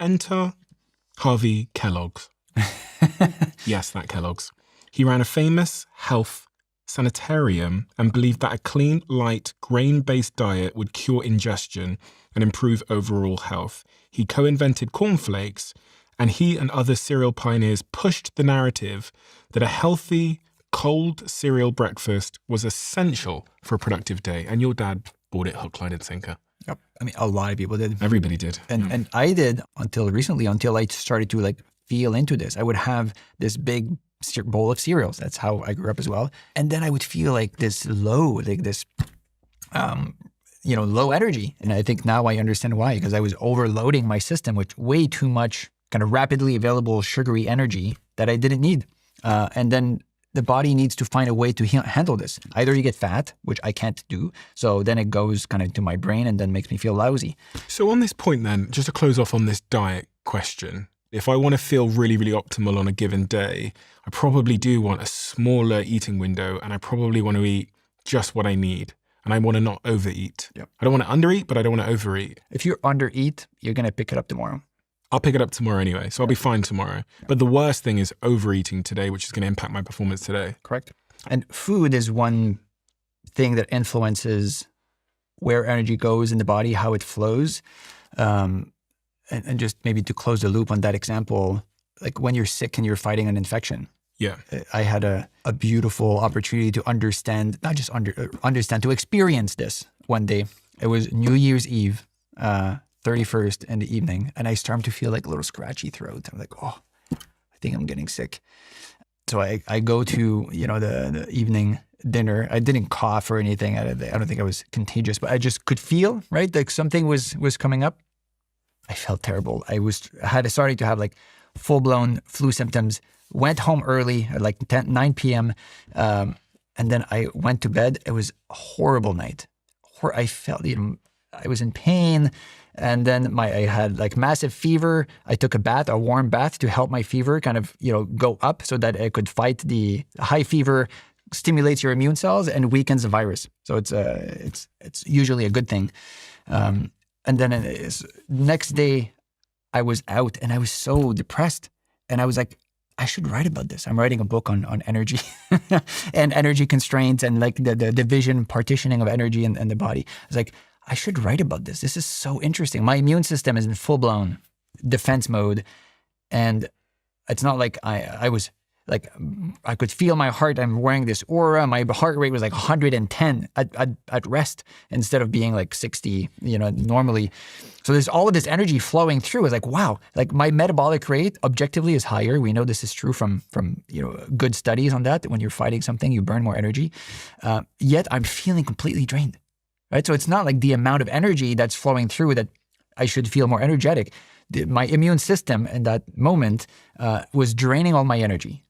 Enter Harvey Kellogg. Yes, that Kellogg's. He ran a famous health sanitarium and believed that a clean, light, grain-based diet would cure indigestion and improve overall health. He co-invented cornflakes, and he and other cereal pioneers pushed the narrative that a healthy, cold cereal breakfast was essential for a productive day. And your dad bought it hook, line, and sinker. Yep. I mean, a lot of people did. Everybody did. And I did until recently, until I started to feel into this. I would have this big bowl of cereals. That's how I grew up as well. And then I would feel this low, low energy. And I think now I understand why, because I was overloading my system with way too much kind of rapidly available sugary energy that I didn't need. And then the body needs to find a way to handle this. Either you get fat, which I can't do, so then it goes kind of to my brain and then makes me feel lousy. So on this point then, just to close off on this diet question, if I want to feel really, really optimal on a given day, I probably do want a smaller eating window, and I probably want to eat just what I need. And I want to not overeat. Yep. I don't want to undereat, but I don't want to overeat. If you undereat, you're going to pick it up tomorrow. I'll pick it up tomorrow anyway, so I'll be fine tomorrow. But the worst thing is overeating today, which is going to impact my performance today. Correct. And food is one thing that influences where energy goes in the body, how it flows. And just maybe to close the loop on that example, when you're sick and you're fighting an infection. Yeah. I had a beautiful opportunity to understand, not just understand, to experience this one day. It was New Year's Eve, 31st in the evening, and I started to feel a little scratchy throat. I'm like, oh, I think I'm getting sick. So I go to, the evening dinner. I didn't cough or anything. I don't think I was contagious, but I just could feel, right? Something was coming up. I felt terrible. I had started to have full-blown flu symptoms, went home early at 9 p.m. And then I went to bed. It was a horrible night. I felt, I was in pain. And then I had massive fever. I took a warm bath to help my fever kind of, go up so that I could fight the high fever, stimulates your immune cells and weakens the virus. So it's usually a good thing. And then next day I was out and I was so depressed. And I was like, I should write about this. I'm writing a book on energy and energy constraints and the division, partitioning of energy in the body. I was like, I should write about this. This is so interesting. My immune system is in full-blown defense mode. And it's not like I was I could feel my heart. I'm wearing this aura. My heart rate was 110 at rest instead of being 60, normally. So there's all of this energy flowing through. It's wow, my metabolic rate objectively is higher. We know this is true from good studies on that. When you're fighting something, you burn more energy. Yet I'm feeling completely drained. Right? So it's not the amount of energy that's flowing through that I should feel more energetic. My immune system in that moment was draining all my energy,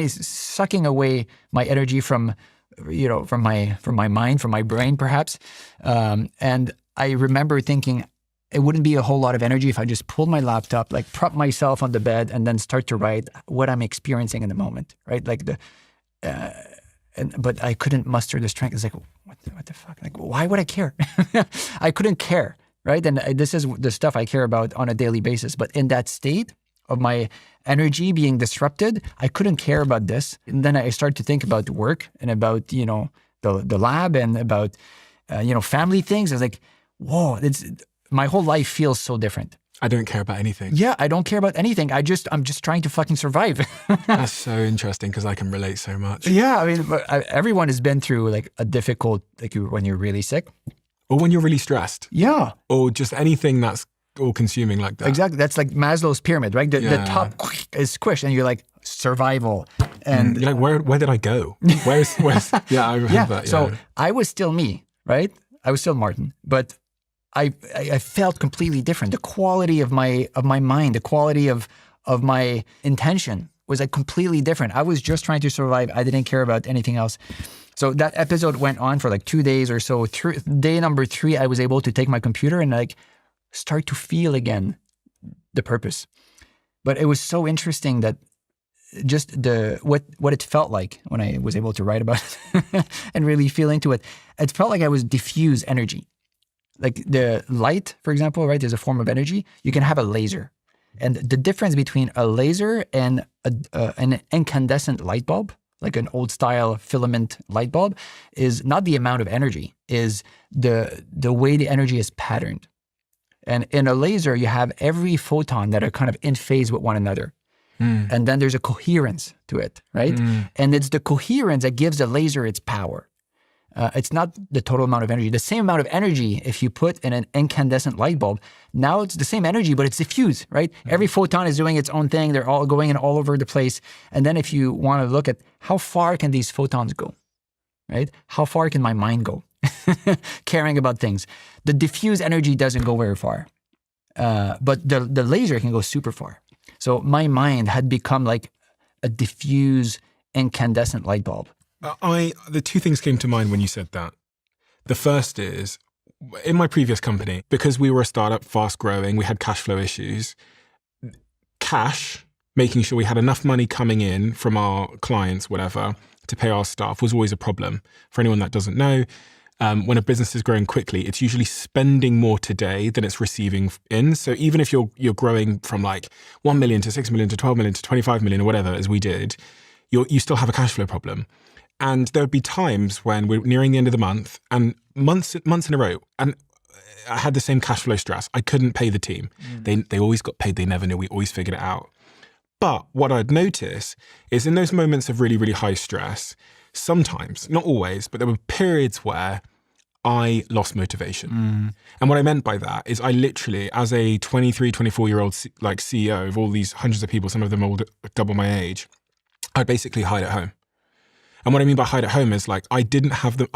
sucking away my energy from my mind, from my brain perhaps. And I remember thinking it wouldn't be a whole lot of energy if I just pulled my laptop, prop myself on the bed and then start to write what I'm experiencing in the moment, right? But I couldn't muster the strength. It's what the fuck? Why would I care? I couldn't care, right? And this is the stuff I care about on a daily basis. But in that state of my energy being disrupted, I couldn't care about this. And then I started to think about work and about, the lab and about, family things. I was like, whoa, my whole life feels so different. I don't care about anything. Yeah, I don't care about anything. I'm just trying to fucking survive. That's so interesting because I can relate so much. Yeah, I mean, everyone has been through a difficult, when you're really sick. Or when you're really stressed. Yeah. Or just anything that's all-consuming like that. Exactly. That's Maslow's pyramid, right? The top is squished and you're survival. And you're where did I go? Where's yeah, I remember that. Yeah. So I was still me, right? I was still Martin, but I felt completely different. The quality of my mind, the quality of my intention was completely different. I was just trying to survive. I didn't care about anything else. So that episode went on for 2 days or so. Day number 3, I was able to take my computer and start to feel again the purpose. But it was so interesting that just what it felt like when I was able to write about it and really feel into it. It felt like I was diffuse energy. The light, for example, right, is a form of energy. You can have a laser. And the difference between a laser and an incandescent light bulb, like an old style filament light bulb, is not the amount of energy, is the way the energy is patterned. And in a laser, you have every photon that are kind of in phase with one another. And then there's a coherence to it, right? And it's the coherence that gives the laser its power. It's not the total amount of energy. The same amount of energy, if you put in an incandescent light bulb, now it's the same energy, but it's diffused, right? Every photon is doing its own thing. They're all going in all over the place. And then if you want to look at how far can these photons go, right? How far can my mind go caring about things? The diffuse energy doesn't go very far, but the laser can go super far. So my mind had become like a diffuse incandescent light bulb. The two things came to mind when you said that. The first is, in my previous company, because we were a startup, fast growing, we had cash flow issues. Cash, making sure we had enough money coming in from our clients, whatever, to pay our staff was always a problem. For anyone that doesn't know, when a business is growing quickly, it's usually spending more today than it's receiving in. So even if you're growing from like 1 million to 6 million to 12 million to 25 million or whatever, as we did, you still have a cash flow problem. And there would be times when we're nearing the end of the month and months in a row, and I had the same cash flow stress. I couldn't pay the team. They always got paid. They never knew. We always figured it out. But what I'd notice is in those moments of really, really high stress, sometimes, not always, but there were periods where I lost motivation. And what I meant by that is I literally, as a 23, 24-year-old like CEO of all these hundreds of people, some of them all double my age, I'd basically hide at home. And what I mean by hide at home is like, I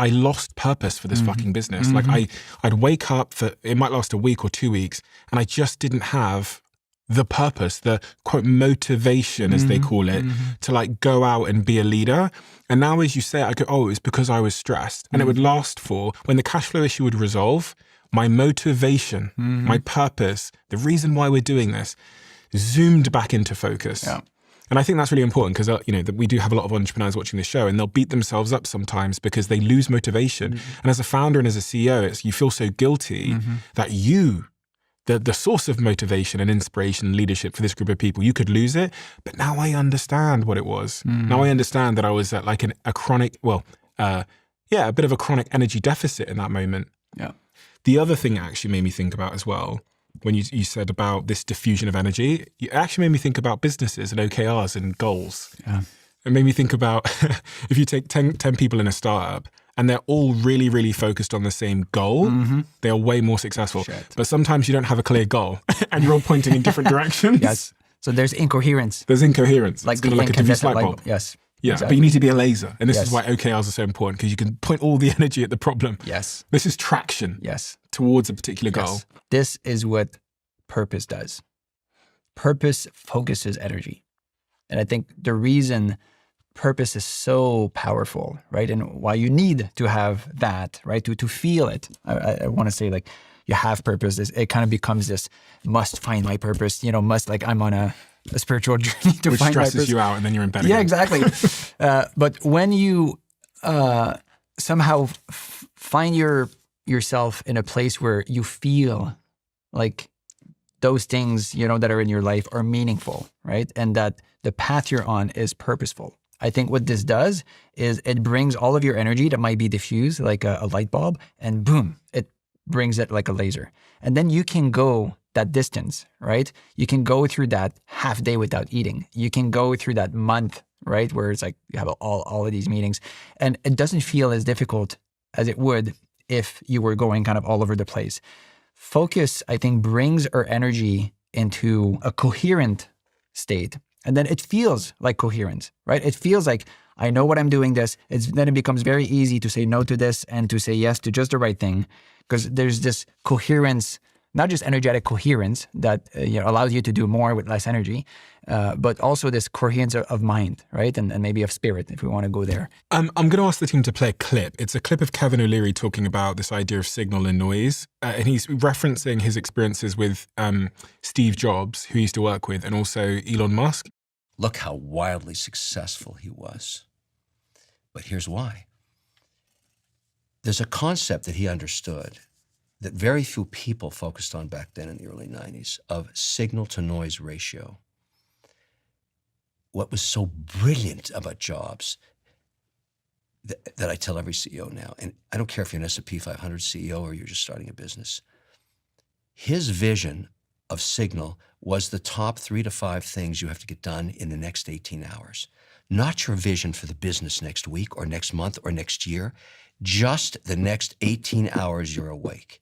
lost purpose for this fucking business. Like I'd wake up it might last a week or 2 weeks, and I just didn't have the purpose, the quote motivation as they call it, to like go out and be a leader. And now as you say, I go, oh, it's because I was stressed. And it would last for, when the cash flow issue would resolve, my motivation, my purpose, the reason why we're doing this, zoomed back into focus. Yeah. And I think that's really important because, that we do have a lot of entrepreneurs watching this show and they'll beat themselves up sometimes because they lose motivation. And as a founder and as a CEO, you feel so guilty that the source of motivation and inspiration and leadership for this group of people, you could lose it. But now I understand what it was. Now I understand that I was at like a chronic, a bit of a chronic energy deficit in that moment. Yeah. The other thing it actually made me think about as well, when you said about this diffusion of energy, it actually made me think about businesses and OKRs and goals. Yeah. It made me think about if you take 10 people in a startup and they're all really, really focused on the same goal, they are way more successful. Shit. But sometimes you don't have a clear goal and you're all pointing in different directions. Yes. So there's incoherence. There's incoherence. Like it's kind of like a diffuse light bulb. Yes. Yeah, exactly. But you need to be a laser. And this is why OKRs are so important, because you can point all the energy at the problem. Yes. This is traction towards a particular goal. This is what purpose does. Purpose focuses energy. And I think the reason purpose is so powerful, right? And why you need to have that, right? To feel it. I want to say like you have purpose. It kind of becomes this must find my purpose, like I'm on a spiritual journey to Which find my purpose. stresses you out and then you're in bed Yeah, again. exactly. But when you somehow find yourself in a place where you feel like those things, that are in your life are meaningful, right? And that the path you're on is purposeful. I think what this does is it brings all of your energy that might be diffused like a light bulb, and boom, it brings it like a laser. And then you can go that distance, right? You can go through that half day without eating. You can go through that month, right? Where it's like you have all of these meetings, and it doesn't feel as difficult as it would if you were going kind of all over the place. Focus, I think, brings our energy into a coherent state. And then it feels like coherence, right? It feels like I know what I'm doing this. Then it becomes very easy to say no to this and to say yes to just the right thing, because there's this coherence, not just energetic coherence that allows you to do more with less energy, but also this coherence of mind, right? And maybe of spirit, if we want to go there. I'm going to ask the team to play a clip. It's a clip of Kevin O'Leary talking about this idea of signal and noise. And he's referencing his experiences with Steve Jobs, who he used to work with, and also Elon Musk. Look how wildly successful he was. But here's why. There's a concept that he understood that very few people focused on back then in the early 90s of signal-to-noise ratio. What was so brilliant about Jobs that I tell every CEO now, and I don't care if you're an S&P 500 CEO or you're just starting a business, his vision of signal was the top 3 to 5 things you have to get done in the next 18 hours. Not your vision for the business next week or next month or next year, just the next 18 hours you're awake.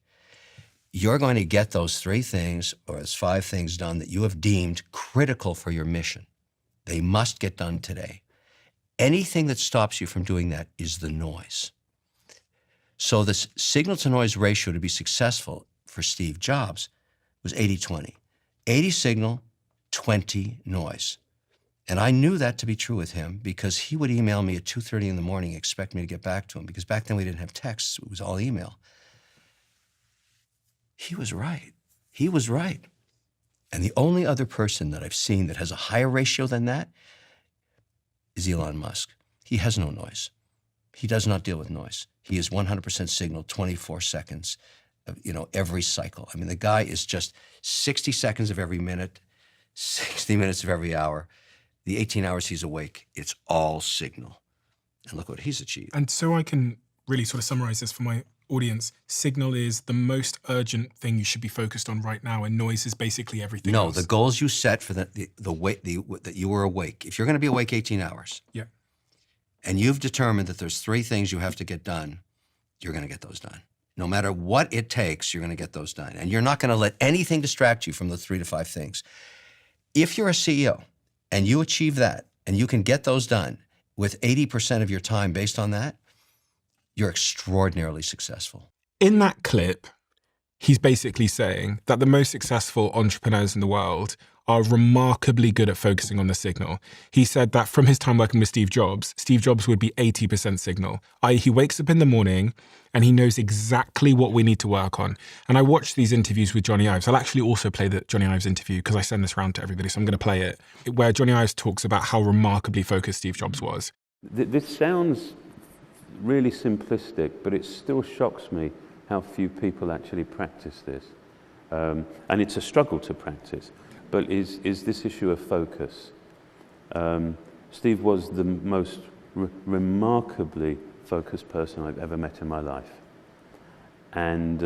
You're going to get those 3 things or those 5 things done that you have deemed critical for your mission. They must get done today. Anything that stops you from doing that is the noise. So this signal-to-noise ratio to be successful for Steve Jobs was 80-20. 80 signal, 20 noise. And I knew that to be true with him because he would email me at 2:30 in the morning, expect me to get back to him, because back then we didn't have texts, it was all email. He was right. He was right. And the only other person that I've seen that has a higher ratio than that is Elon Musk. He has no noise. He does not deal with noise. He is 100% signal, 24 seconds, every cycle. I mean, the guy is just 60 seconds of every minute, 60 minutes of every hour. The 18 hours he's awake, it's all signal. And look what he's achieved. And so I can really sort of summarize this for my audience. Signal is the most urgent thing you should be focused on right now, and noise is basically everything else. No, the goals you set for that you were awake. If you're going to be awake 18 hours, yeah, and you've determined that there's 3 things you have to get done, you're going to get those done. No matter what it takes, you're going to get those done. And you're not going to let anything distract you from the 3 to 5 things. If you're a CEO and you achieve that, and you can get those done with 80% of your time based on that, you're extraordinarily successful. In that clip, he's basically saying that the most successful entrepreneurs in the world are remarkably good at focusing on the signal. He said that from his time working with Steve Jobs would be 80% signal, i.e. he wakes up in the morning and he knows exactly what we need to work on. And I watched these interviews with Johnny Ives. I'll actually also play the Johnny Ives interview because I send this around to everybody, so I'm going to play it, where Johnny Ives talks about how remarkably focused Steve Jobs was. This sounds really simplistic, but it still shocks me how few people actually practice this. And it's a struggle to practice. But is this issue of focus. Steve was the most remarkably focused person I've ever met in my life. And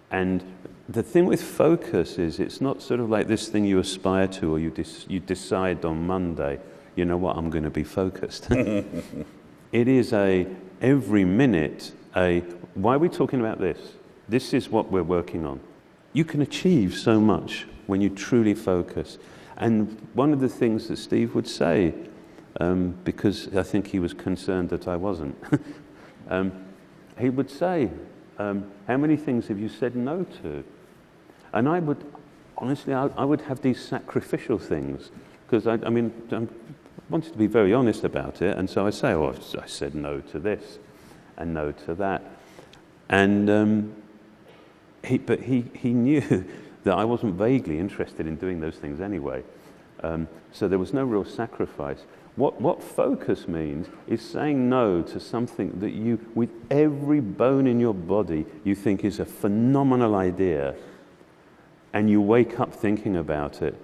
the thing with focus is it's not sort of like this thing you aspire to or you decide on Monday, you know what, I'm going to be focused. It is every minute, why are we talking about this? This is what we're working on. You can achieve so much when you truly focus. And one of the things that Steve would say, because I think he was concerned that I wasn't, he would say, how many things have you said no to? And I would, honestly, I would have these sacrificial things, because I wanted to be very honest about it, and so I say, oh, I said no to this, and no to that. And but he knew that I wasn't vaguely interested in doing those things anyway. So there was no real sacrifice. What focus means is saying no to something that you, with every bone in your body, you think is a phenomenal idea, and you wake up thinking about it,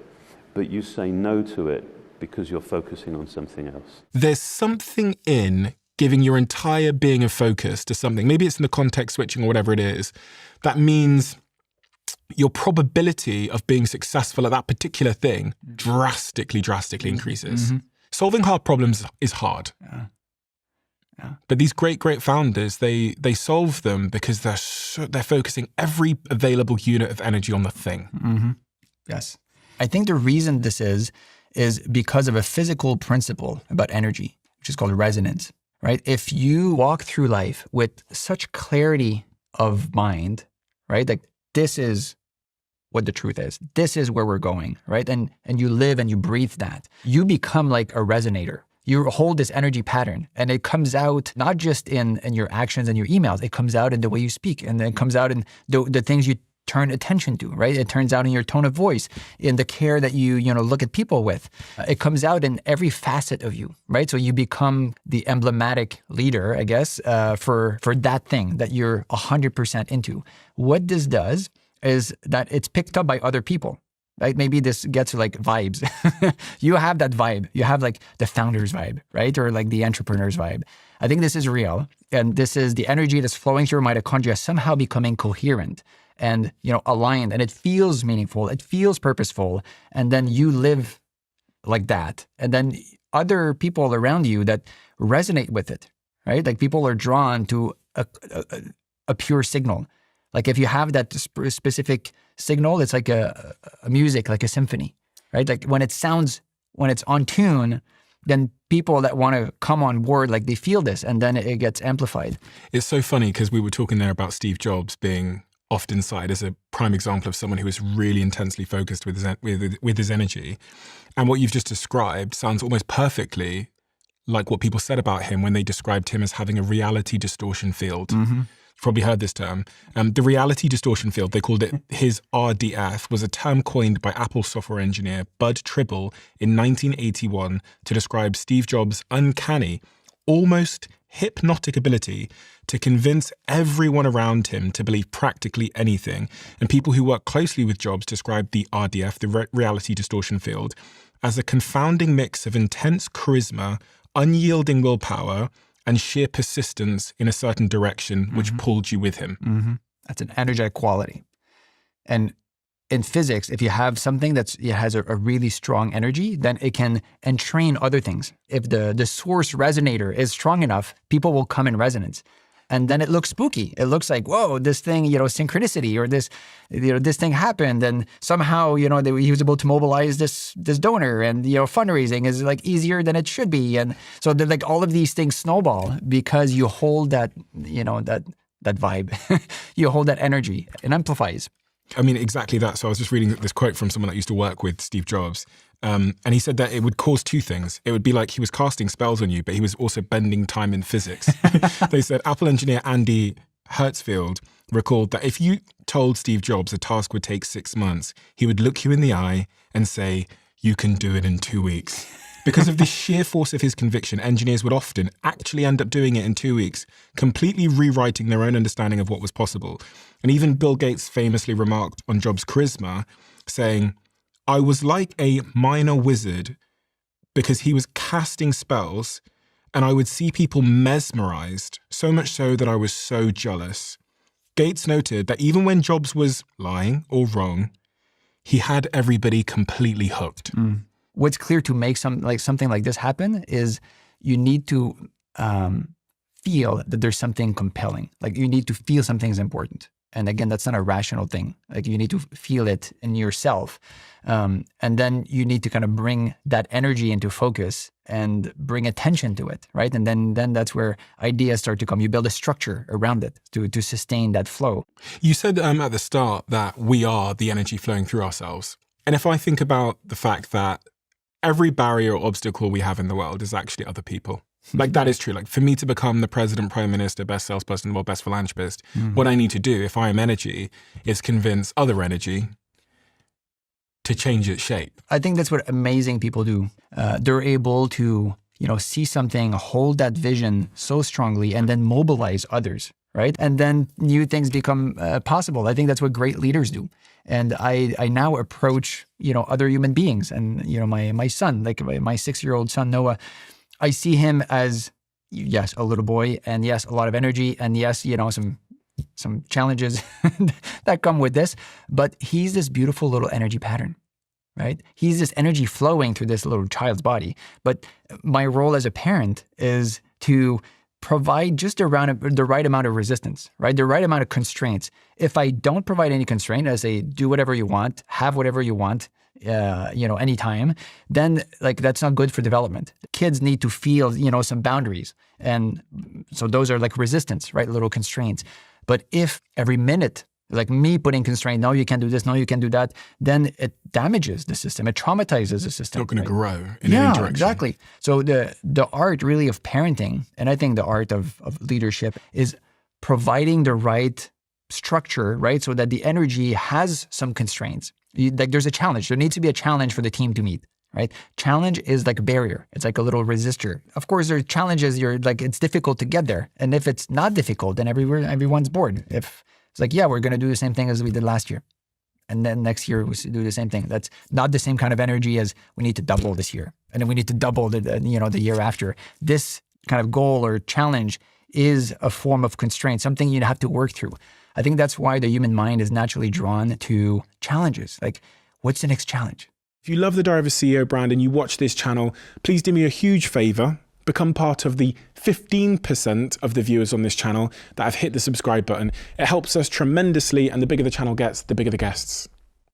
but you say no to it because you're focusing on something else. There's something in giving your entire being of focus to something, maybe it's in the context switching or whatever it is, that means your probability of being successful at that particular thing drastically increases. Mm-hmm. Solving hard problems is hard. Yeah. Yeah. But these great founders, they solve them because they're focusing every available unit of energy on the thing. Mm-hmm. Yes. I think the reason this is because of a physical principle about energy, which is called resonance, right? If you walk through life with such clarity of mind, right? Like this is what the truth is. This is where we're going, right? And you live and you breathe that. You become like a resonator. You hold this energy pattern and it comes out not just in your actions and your emails, it comes out in the way you speak, and then it comes out in the things you turn attention to, right? It turns out in your tone of voice, in the care that you look at people with. It comes out in every facet of you, right? So you become the emblematic leader, I guess, for that thing that you're 100% into. What this does is that it's picked up by other people. Right? Maybe this gets like vibes. You have that vibe. You have like the founder's vibe, right? Or like the entrepreneur's vibe. I think this is real. And this is the energy that's flowing through your mitochondria somehow becoming coherent and, aligned. And it feels meaningful. It feels purposeful. And then you live like that. And then other people around you that resonate with it, right? Like people are drawn to a pure signal. Like if you have that specific signal, it's like a music, like a symphony, right? Like when it's on tune, then people that want to come on board, like they feel this and then it gets amplified. It's so funny because we were talking there about Steve Jobs being often cited as a prime example of someone who was really intensely focused with his energy. And what you've just described sounds almost perfectly like what people said about him when they described him as having a reality distortion field. Mm-hmm. Probably heard this term. The reality distortion field, they called it his RDF, was a term coined by Apple software engineer Bud Tribble in 1981 to describe Steve Jobs' uncanny, almost hypnotic ability to convince everyone around him to believe practically anything. And people who work closely with Jobs described the RDF, the reality distortion field, as a confounding mix of intense charisma, unyielding willpower, and sheer persistence in a certain direction, which pulled you with him. Mm-hmm. That's an energetic quality. And in physics, if you have something that has a really strong energy, then it can entrain other things. If the source resonator is strong enough, people will come in resonance. And then it looks spooky. It looks like, whoa, this thing, synchronicity, or this, this thing happened, and somehow, he was able to mobilize this donor, and fundraising is like easier than it should be, and so like all of these things snowball because you hold that, that vibe, you hold that energy. It amplifies. I mean, exactly that. So I was just reading this quote from someone that used to work with Steve Jobs. And he said that it would cause two things. It would be like he was casting spells on you, but he was also bending time in physics. They said Apple engineer Andy Hertzfeld recalled that if you told Steve Jobs a task would take 6 months, he would look you in the eye and say, "You can do it in 2 weeks." Because of the sheer force of his conviction, engineers would often actually end up doing it in 2 weeks, completely rewriting their own understanding of what was possible. And even Bill Gates famously remarked on Jobs' charisma, saying, "I was like a minor wizard because he was casting spells and I would see people mesmerized, so much so that I was so jealous." Gates noted that even when Jobs was lying or wrong, he had everybody completely hooked. Mm. What's clear to make something like this happen is you need to feel that there's something compelling. Like you need to feel something's important. And again, that's not a rational thing. Like you need to feel it in yourself. And then you need to kind of bring that energy into focus and bring attention to it, right? And then that's where ideas start to come. You build a structure around it to sustain that flow. You said at the start that we are the energy flowing through ourselves. And if I think about the fact that every barrier or obstacle we have in the world is actually other people. Like that is true. Like for me to become the president, prime minister, best salesperson, or best philanthropist, what I need to do if I am energy is convince other energy to change its shape. I think that's what amazing people do. They're able to, see something, hold that vision so strongly, and then mobilize others, right? And then new things become possible. I think that's what great leaders do. And I now approach, other human beings, and my son, like my 6-year-old son Noah. I see him as, yes, a little boy, and yes, a lot of energy, and yes, some challenges that come with this, but he's this beautiful little energy pattern, right? He's this energy flowing through this little child's body. But my role as a parent is to provide just around the right amount of resistance, right? The right amount of constraints. If I don't provide any constraint, I say, do whatever you want, have whatever you want, anytime, then like that's not good for development. Kids need to feel, some boundaries. And so those are like resistance, right? Little constraints. But if every minute, like me putting constraint, no, you can't do this, no, you can't do that, then it damages the system. It traumatizes the system. It's not going to grow in any direction. Yeah, exactly. So the art really of parenting, and I think the art of leadership is providing the right structure, right? So that the energy has some constraints. Like there's a challenge. There needs to be a challenge for the team to meet, right? Challenge is like a barrier. It's like a little resistor. Of course, there are challenges. It's difficult to get there. And if it's not difficult, then everyone's bored. If it's like, yeah, we're going to do the same thing as we did last year. And then next year we do the same thing. That's not the same kind of energy as we need to double this year. And then we need to double the year after. This kind of goal or challenge is a form of constraint, something you have to work through. I think that's why the human mind is naturally drawn to challenges. Like, what's the next challenge? If you love the Diary of a CEO brand and you watch this channel, please do me a huge favor. Become part of the 15% of the viewers on this channel that have hit the subscribe button. It helps us tremendously, and the bigger the channel gets, the bigger the guests.